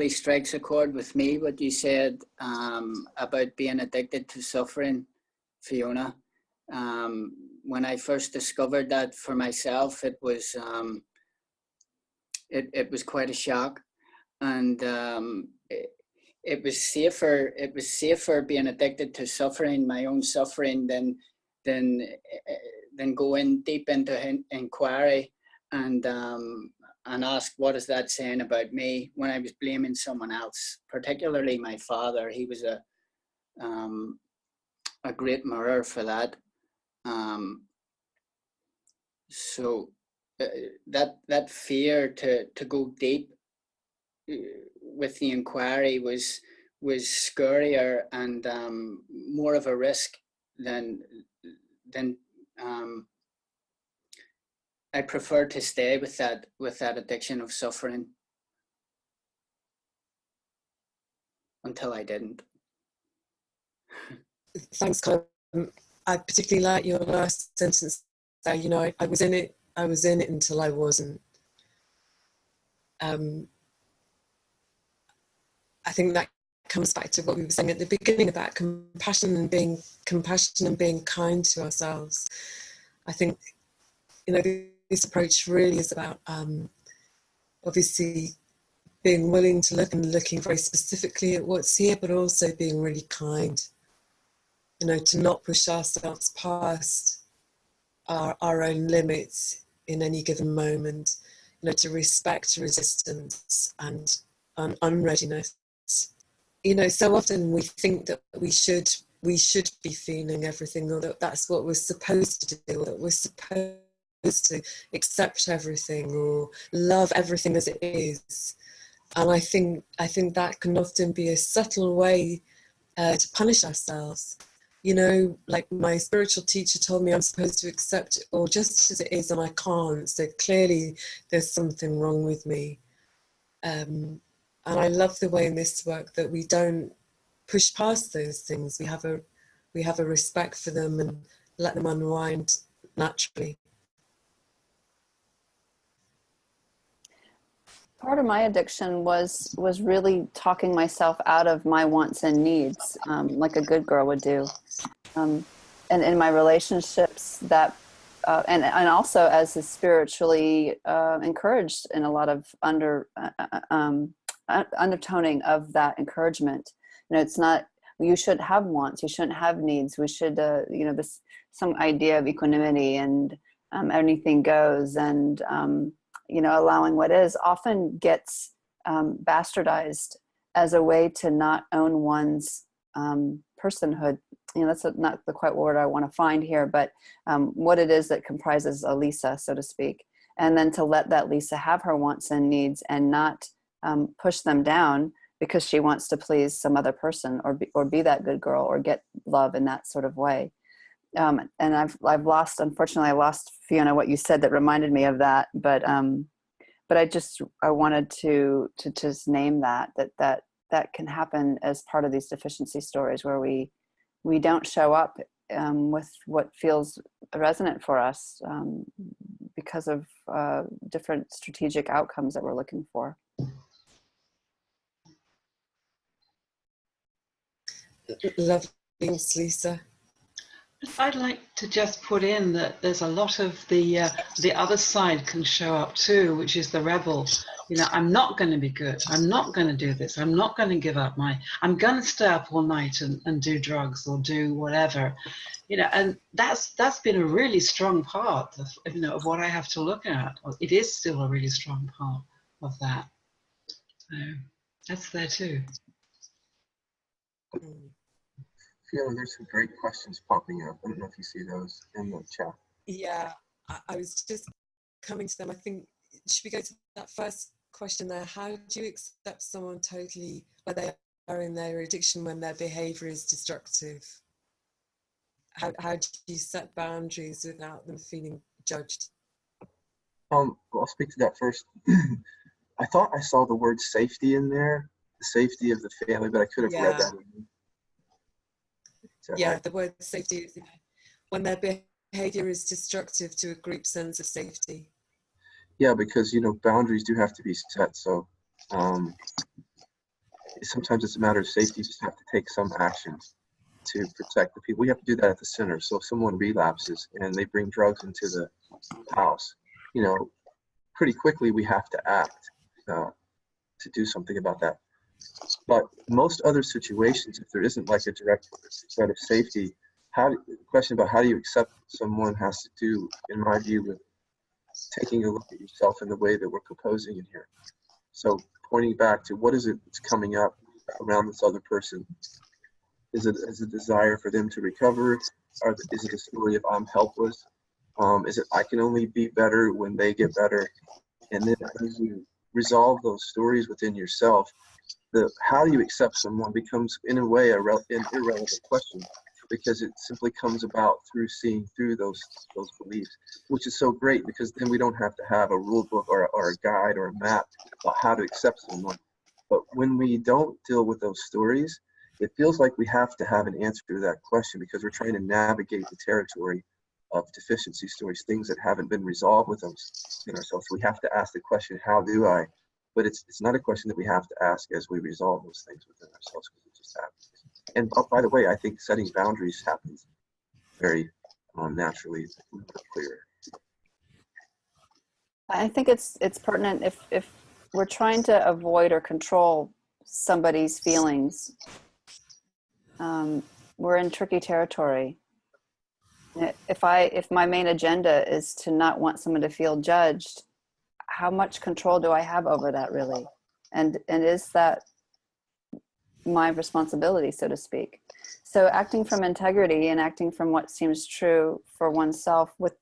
really strikes a chord with me, what you said about being addicted to suffering, Fiona. When I first discovered that for myself, it was quite a shock, and it was safer. It was safer being addicted to suffering, my own suffering, than going deep into inquiry and ask, what is that saying about me, when I was blaming someone else, particularly my father. He was a great mirror for that. So that fear to go deep with the inquiry was scarier and more of a risk than I prefer to stay with that addiction of suffering until I didn't. Thanks, Colin. I particularly like your last sentence there. You know, I was in it until I wasn't. I think that comes back to what we were saying at the beginning about compassion and being kind to ourselves. I think, you know, this approach really is about obviously being willing to look and looking very specifically at what's here, but also being really kind. You know, to not push ourselves past our own limits in any given moment. You know, to respect resistance and unreadiness. You know, so often we think that we should be feeling everything, or that that's what we're supposed to do, or that we're supposed to accept everything or love everything as it is. And I think that can often be a subtle way to punish ourselves. You know, like my spiritual teacher told me I'm supposed to accept it all just as it is, and I can't. So clearly there's something wrong with me. And I love the way in this work that we don't push past those things. We have a respect for them and let them unwind naturally. Part of my addiction was really talking myself out of my wants and needs, like a good girl would do. And in my relationships, that and also as is spiritually encouraged in a lot of undertoning of that encouragement. You know, it's not, you should have wants, you shouldn't have needs. We should, you know, this some idea of equanimity and anything goes, and you know, allowing what is often gets bastardized as a way to not own one's personhood. You know, that's not the quite word I want to find here, but what it is that comprises a Lisa, so to speak. And then to let that Lisa have her wants and needs and not push them down because she wants to please some other person or be that good girl or get love in that sort of way. And I've lost, unfortunately, I lost, Fiona, what you said that reminded me of that. But I wanted to just name that can happen as part of these deficiency stories where we don't show up with what feels resonant for us because of different strategic outcomes that we're looking for. Lovely, thanks, Lisa. I'd like to just put in that there's a lot of the other side can show up too, which is the rebel. You know, I'm not going to be good. I'm not going to do this. I'm not going to give up I'm going to stay up all night and do drugs or do whatever. You know, and that's been a really strong part of, you know, of what I have to look at. It is still a really strong part of that. So that's there too. Fiona, there's some great questions popping up. I don't know if you see those in the chat. Yeah, I was just coming to them. I think, should we go to that first question there? How do you accept someone totally where they are in their addiction when their behaviour is destructive? How do you set boundaries without them feeling judged? Well, I'll speak to that first. I thought I saw the word safety in there, the safety of the family, but I could have read that. Yeah, the word safety is when their behaviour is destructive to a group sense of safety. Yeah, because, you know, boundaries do have to be set. So sometimes it's a matter of safety. You just have to take some action to protect the people. We have to do that at the center. So if someone relapses and they bring drugs into the house, you know, pretty quickly we have to act to do something about that. But most other situations, if there isn't like a direct set of safety, the question about how do you accept someone has to do, in my view, with taking a look at yourself in the way that we're proposing in here. So pointing back to what is it that's coming up around this other person? Is it a desire for them to recover? Or is it a story of I'm helpless? Is it I can only be better when they get better? And then as you resolve those stories within yourself, how do you accept someone becomes in a way an irrelevant question, because it simply comes about through seeing through those beliefs, which is so great, because then we don't have to have a rule book or a guide or a map about how to accept someone. But when we don't deal with those stories, it feels like we have to have an answer to that question, because we're trying to navigate the territory of deficiency stories, things that haven't been resolved with us in ourselves. So we have to ask the question, how do I? But it's not a question that we have to ask as we resolve those things within ourselves, because it just happens. And by the way, I think setting boundaries happens very naturally, clearer. I think it's pertinent if we're trying to avoid or control somebody's feelings. We're in tricky territory. If my main agenda is to not want someone to feel judged, how much control do I have over that, really? And is that my responsibility, so to speak? So acting from integrity and acting from what seems true for oneself with,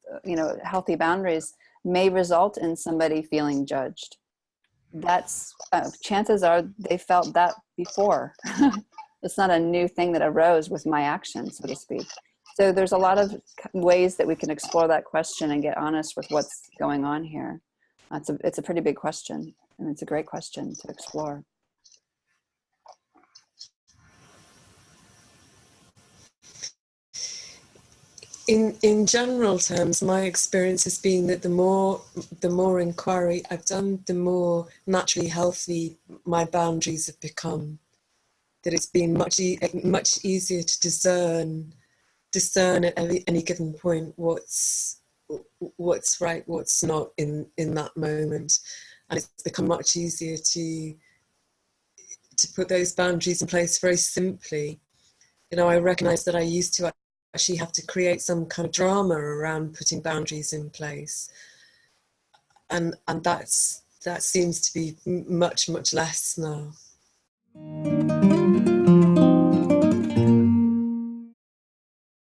healthy boundaries may result in somebody feeling judged. That's chances are they felt that before. It's not a new thing that arose with my action, so to speak. So there's a lot of ways that we can explore that question and get honest with what's going on here. It's a pretty big question, and it's a great question to explore. In general terms, my experience has been that the more inquiry I've done, the more naturally healthy my boundaries have become. That it's been much easier to discern at any given point what's right, what's not in that moment, and it's become much easier to put those boundaries in place very simply. I recognize that I used to actually have to create some kind of drama around putting boundaries in place, and that seems to be much less now.